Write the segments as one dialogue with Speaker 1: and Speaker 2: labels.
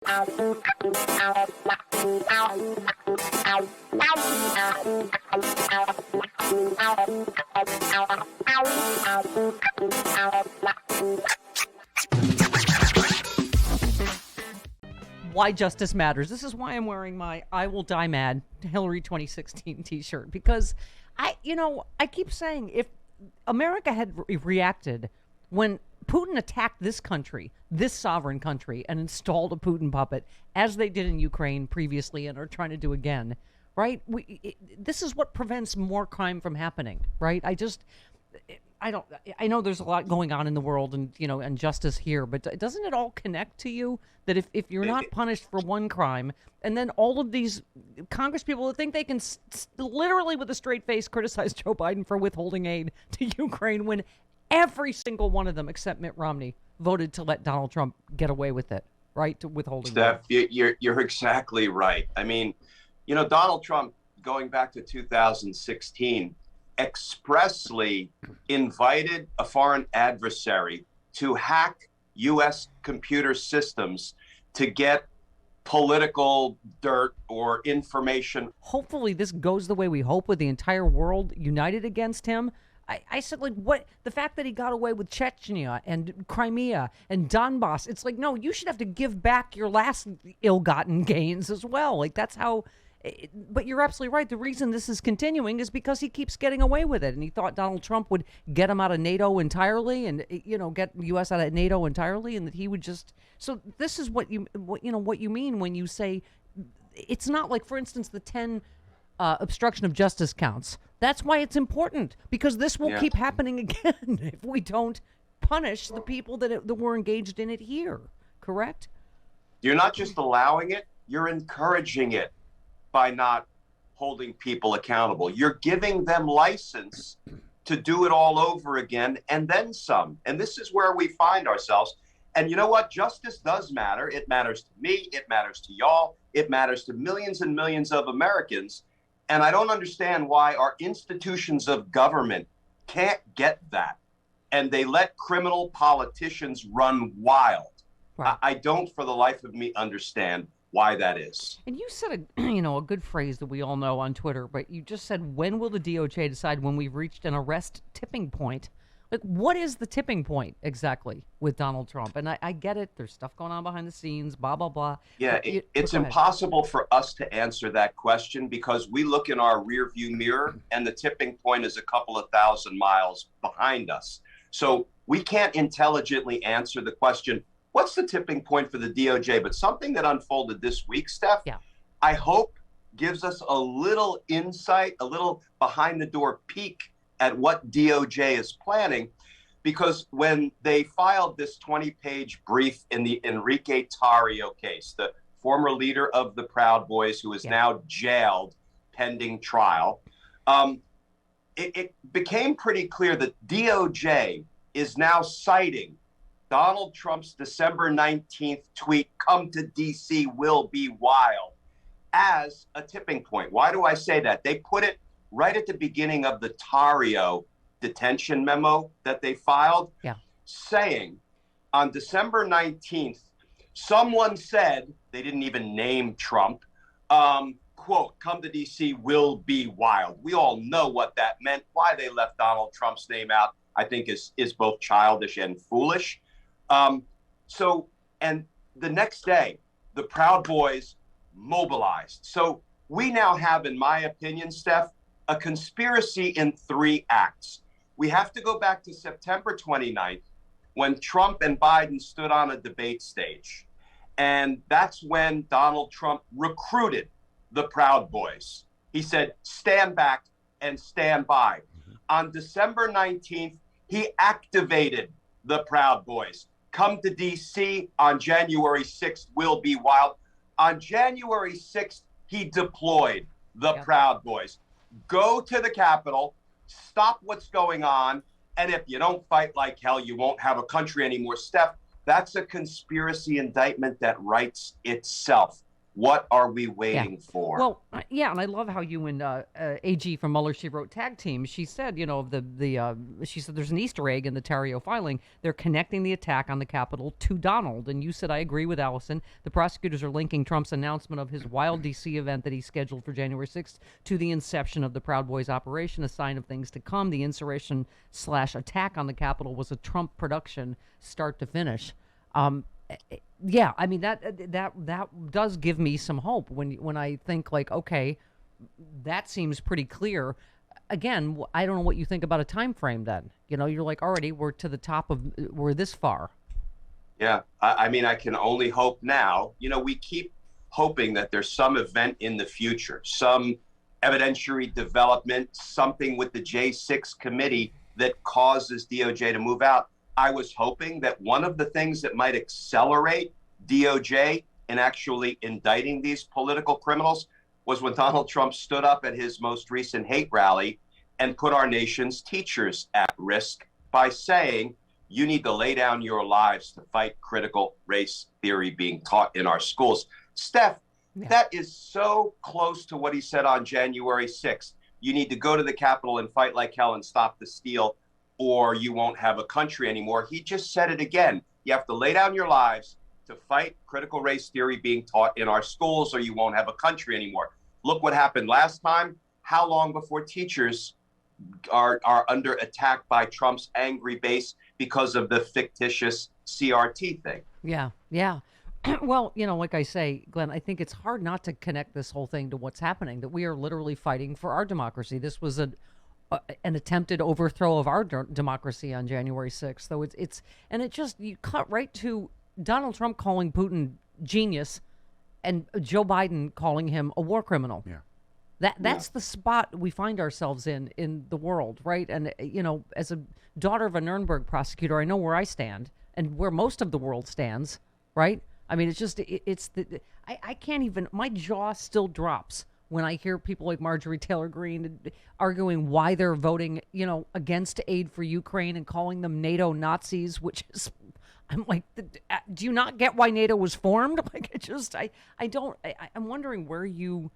Speaker 1: Why justice matters. This is why I'm wearing my I Will Die Mad Hillary 2016 t-shirt, because I keep saying, if America had reacted when Putin attacked this country, this sovereign country, and installed a Putin puppet, as they did in Ukraine previously and are trying to do again, right? This is what prevents more crime from happening, right? I know there's a lot going on in the world and justice here, but doesn't it all connect to you that if you're not punished for one crime, and then all of these Congress people that think they can literally with a straight face criticize Joe Biden for withholding aid to Ukraine, when every single one of them except Mitt Romney voted to let Donald Trump get away with it, right? To withholding
Speaker 2: Steph, you're exactly right. I mean, Donald Trump, going back to 2016, expressly invited a foreign adversary to hack U.S. computer systems to get political dirt or information.
Speaker 1: Hopefully this goes the way we hope, with the entire world united against him. I said, like, what? The fact that he got away with Chechnya and Crimea and Donbass, it's like, no, you should have to give back your last ill-gotten gains as well. Like, that's how... But you're absolutely right. The reason this is continuing is because he keeps getting away with it. And he thought Donald Trump would get him out of NATO entirely and, get the U.S. out of NATO entirely, and that he would just... So this is what you mean when you say it's not like, for instance, the 10 obstruction of justice counts. That's why it's important, because this will keep happening again if we don't punish the people that were engaged in it here. Correct?
Speaker 2: You're not just allowing it, you're encouraging it by not holding people accountable. You're giving them license to do it all over again and then some. And this is where we find ourselves. And you know what? Justice does matter. It matters to me. It matters to y'all. It matters to millions and millions of Americans. And I don't understand why our institutions of government can't get that. And they let criminal politicians run wild. Right. I don't, for the life of me, understand why that is.
Speaker 1: And you said a good phrase that we all know on Twitter, but you just said, when will the DOJ decide when we've reached an arrest tipping point? Like, what is the tipping point exactly with Donald Trump? And I get it. There's stuff going on behind the scenes, blah, blah, blah.
Speaker 2: Yeah, it's impossible for us to answer that question, because we look in our rearview mirror and the tipping point is a couple of thousand miles behind us. So we can't intelligently answer the question, what's the tipping point for the DOJ? But something that unfolded this week, Steph, I hope gives us a little insight, a little behind the door peek at what DOJ is planning, because when they filed this 20-page brief in the Enrique Tarrio case, the former leader of the Proud Boys, who is now jailed pending trial, it became pretty clear that DOJ is now citing Donald Trump's December 19th tweet, "Come to D.C., will be wild," as a tipping point. Why do I say that? They put it right at the beginning of the Tarrio detention memo that they filed, saying on December 19th, someone said, they didn't even name Trump, quote, "Come to D.C., will be wild." We all know what that meant. Why they left Donald Trump's name out, I think, is both childish and foolish. And the next day, the Proud Boys mobilized. So we now have, in my opinion, Steph, a conspiracy in 3 acts. We have to go back to September 29th, when Trump and Biden stood on a debate stage. And that's when Donald Trump recruited the Proud Boys. He said, stand back and stand by. On December 19th, he activated the Proud Boys. Come to D.C. on January 6th, will be wild. On January 6th, he deployed the Proud Boys. Go to the Capitol, stop what's going on, and if you don't fight like hell, you won't have a country anymore. Steph, that's a conspiracy indictment that writes itself. What are we waiting for?
Speaker 1: Well, yeah, and I love how you and AG from Mueller, she wrote tag team. She said, you know, she said there's an Easter egg in the Tarrio filing. They're connecting the attack on the Capitol to Donald. And you said, I agree with Allison. The prosecutors are linking Trump's announcement of his wild D.C. event that he scheduled for January 6th to the inception of the Proud Boys operation, a sign of things to come. The insurrection/attack on the Capitol was a Trump production, start to finish. Yeah, I mean that does give me some hope when I think like, okay, that seems pretty clear. Again, I don't know what you think about a time frame. Then you know, you're like, already we're to the top of, we're this far.
Speaker 2: Yeah, I mean, I can only hope now. You know, we keep hoping that there's some event in the future, some evidentiary development, something with the J6 committee that causes DOJ to move out. I was hoping that one of the things that might accelerate DOJ in actually indicting these political criminals was when Donald Trump stood up at his most recent hate rally and put our nation's teachers at risk by saying, you need to lay down your lives to fight critical race theory being taught in our schools. Steph, that is so close to what he said on January 6th. You need to go to the Capitol and fight like hell and stop the steal, or you won't have a country anymore. He just said it again. You have to lay down your lives to fight critical race theory being taught in our schools, or you won't have a country anymore. Look what happened last time. How long before teachers are under attack by Trump's angry base because of the fictitious CRT thing?
Speaker 1: Yeah. Well, you know, like I say, Glenn, I think it's hard not to connect this whole thing to what's happening, that we are literally fighting for our democracy. This was an attempted overthrow of our democracy on January 6th. So you cut right to Donald Trump calling Putin genius and Joe Biden calling him a war criminal. Yeah. That's the spot we find ourselves in the world, right? And, you know, as a daughter of a Nuremberg prosecutor, I know where I stand and where most of the world stands, right? I mean, I can't even, my jaw still drops when I hear people like Marjorie Taylor Greene arguing why they're voting, you know, against aid for Ukraine and calling them NATO Nazis, which is, I'm like, do you not get why NATO was formed? Like, I'm wondering where you,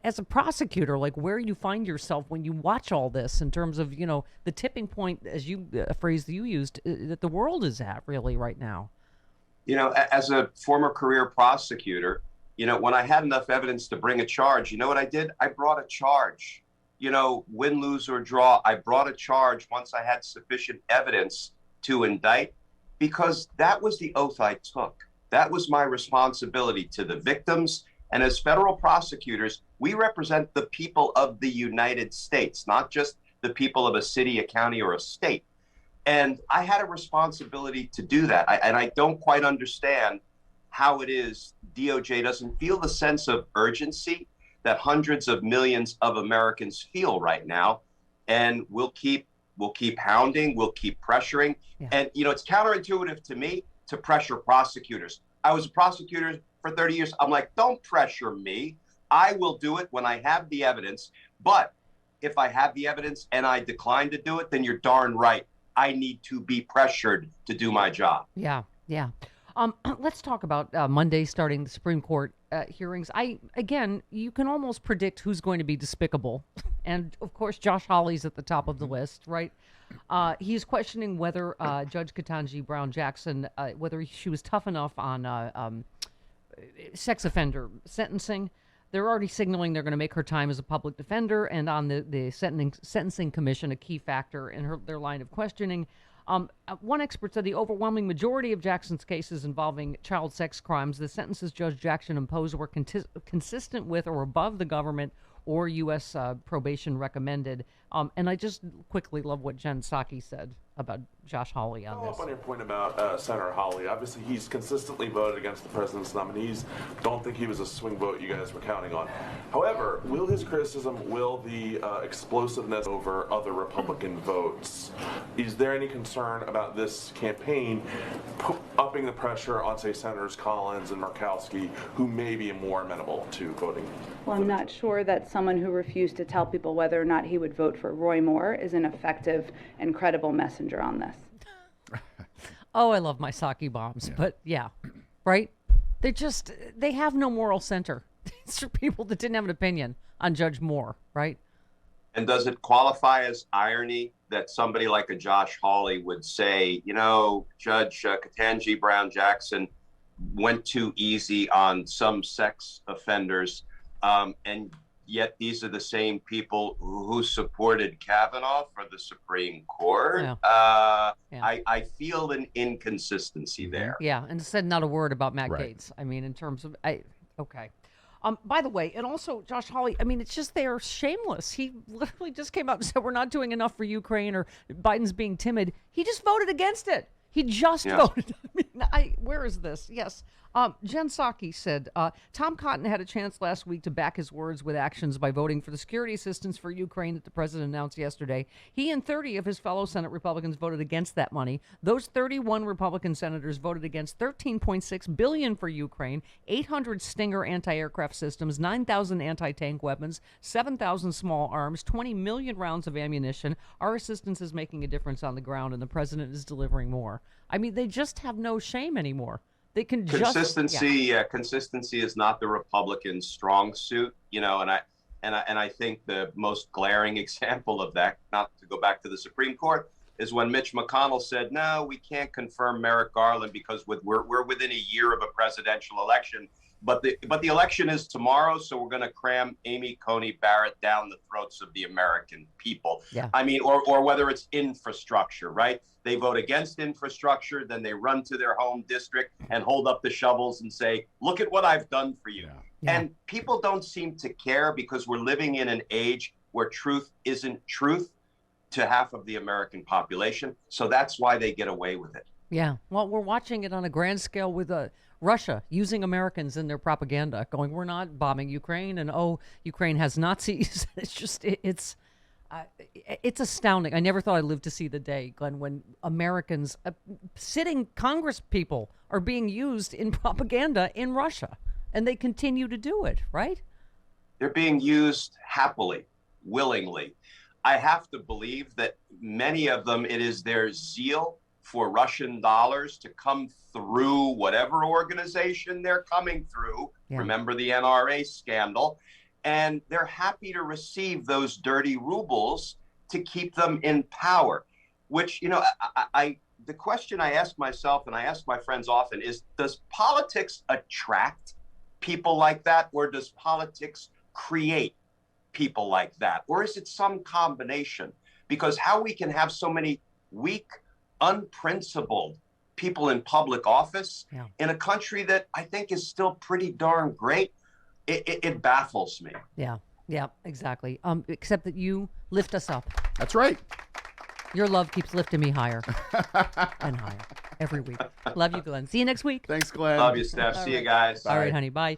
Speaker 1: as a prosecutor, like where you find yourself when you watch all this in terms of, you know, the tipping point, as you, a phrase that you used, that the world is at really right now.
Speaker 2: You know, as a former career prosecutor, you know, when I had enough evidence to bring a charge, you know what I did? I brought a charge. You know, win, lose, or draw, I brought a charge once I had sufficient evidence to indict, because that was the oath I took. That was my responsibility to the victims. And as federal prosecutors, we represent the people of the United States, not just the people of a city, a county, or a state. And I had a responsibility to do that. And I don't quite understand how it is DOJ doesn't feel the sense of urgency that hundreds of millions of Americans feel right now. And we'll keep hounding, we'll keep pressuring. Yeah. And, you know, it's counterintuitive to me to pressure prosecutors. I was a prosecutor for 30 years. I'm like, don't pressure me. I will do it when I have the evidence. But if I have the evidence and I decline to do it, then you're darn right. I need to be pressured to do my job.
Speaker 1: Yeah. Let's talk about Monday starting the Supreme Court hearings. Again, you can almost predict who's going to be despicable. And, of course, Josh Hawley's at the top of the list, right? He's questioning whether Judge Ketanji Brown Jackson, whether she was tough enough on sex offender sentencing. They're already signaling they're going to make her time as a public defender, and on the sentencing commission, a key factor in their line of questioning. One expert said the overwhelming majority of Jackson's cases involving child sex crimes, the sentences Judge Jackson imposed were consistent with or above the government or U.S. probation recommended. And I just quickly love what Jen Psaki said about Josh Hawley on this.
Speaker 3: On your point about Senator Hawley, obviously he's consistently voted against the president's nominees. Don't think he was a swing vote you guys were counting on. However, will his criticism, will the explosiveness over other Republican votes, is there any concern about this campaign upping the pressure on, say, Senators Collins and Murkowski, who may be more amenable to voting?
Speaker 4: Well, I'm not sure that someone who refused to tell people whether or not he would vote for Roy Moore is an effective and credible messenger on this.
Speaker 1: Oh, I love my Psaki bombs, but yeah, right? They have no moral center. These are people that didn't have an opinion on Judge Moore, right?
Speaker 2: And does it qualify as irony that somebody like a Josh Hawley would say, Judge Ketanji Brown Jackson went too easy on some sex offenders, and yet these are the same people who supported Kavanaugh for the Supreme Court? Yeah. I feel an inconsistency there.
Speaker 1: Yeah, and said not a word about Matt
Speaker 5: Right.
Speaker 1: Gaetz. I mean, in terms of, okay. By the way, and also Josh Hawley, I mean, it's just they're shameless. He literally just came out and said we're not doing enough for Ukraine or Biden's being timid. He just voted against it. He just voted. I mean, where is this? Yes. Jen Psaki said, Tom Cotton had a chance last week to back his words with actions by voting for the security assistance for Ukraine that the president announced yesterday. He and 30 of his fellow Senate Republicans voted against that money. Those 31 Republican senators voted against $13.6 billion for Ukraine, 800 Stinger anti-aircraft systems, 9,000 anti-tank weapons, 7,000 small arms, 20 million rounds of ammunition. Our assistance is making a difference on the ground, and the president is delivering more. I mean, they just have no shame anymore. They can
Speaker 2: consistency is not the Republicans' strong suit, and I think the most glaring example of that, not to go back to the Supreme Court, is when Mitch McConnell said, no, we can't confirm Merrick Garland because we're within a year of a presidential election. But the election is tomorrow, so we're going to cram Amy Coney Barrett down the throats of the American people.
Speaker 1: Yeah.
Speaker 2: I mean, or whether it's infrastructure, right? They vote against infrastructure, then they run to their home district and hold up the shovels and say, look at what I've done for you.
Speaker 1: Yeah.
Speaker 2: And people don't seem to care because we're living in an age where truth isn't truth to half of the American population. So that's why they get away with it.
Speaker 1: Yeah. Well, we're watching it on a grand scale with Russia using Americans in their propaganda, going, we're not bombing Ukraine, and Ukraine has Nazis. It's just, it's astounding. I never thought I'd live to see the day, Glenn, when Americans, sitting Congress people, are being used in propaganda in Russia, and they continue to do it, right?
Speaker 2: They're being used happily, willingly. I have to believe that many of them, it is their zeal for Russian dollars to come through whatever organization they're coming through. Yeah. Remember the NRA scandal. And they're happy to receive those dirty rubles to keep them in power, which, the question I ask myself and I ask my friends often is, does politics attract people like that, or does politics create people like that? Or is it some combination? Because how we can have so many weak, unprincipled people in public office in a country that I think is still pretty darn great, it baffles me.
Speaker 1: Yeah, exactly. Except that you lift us up.
Speaker 5: That's right.
Speaker 1: Your love keeps lifting me higher and higher every week. Love you, Glenn. See you next week.
Speaker 5: Thanks, Glenn.
Speaker 2: Love you, Steph. See you guys.
Speaker 1: Bye. All right, honey. Bye.